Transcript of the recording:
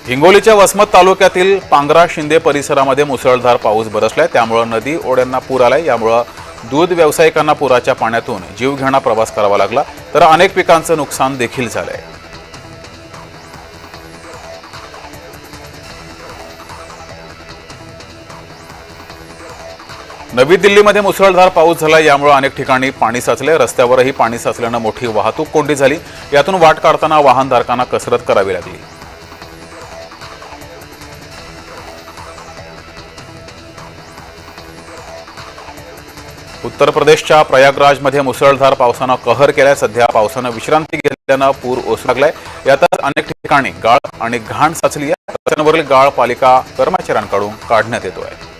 हिंगोलीच्या वसमत तालुक्यातील पांगरा शिंदे परिसरामध्ये मुसळधार पाऊस बरसलाय। त्यामुळे नदी ओढ्यांना पूर आलाय। यामुळे दूध व्यावसायिकांना पुराच्या पाण्यातून जीवघेणा प्रवास करावा लागला, तर अनेक पिकांचं नुकसान देखील झालंय। नवी दिल्लीमध्ये मुसळधार पाऊस झाला। यामुळे अनेक ठिकाणी पाणी साचले। रस्त्यावरही पाणी साचल्याने मोठी वाहतूक कोंडी झाली। यातून वाट काढताना वाहनधारकांना कसरत करावी लागली। उत्तर प्रदेशच्या प्रयागराजमध्ये मुसळधार पावसानं कहर केलाय। सध्या पावसानं विश्रांती घेतल्यानं पूर ओसरू लागलाय। यातच अनेक ठिकाणी गाळ आणि घाण साचली आहे। रस्त्यांवरील गाळ पालिका कर्मचाऱ्यांकडून काढण्यात येतोय।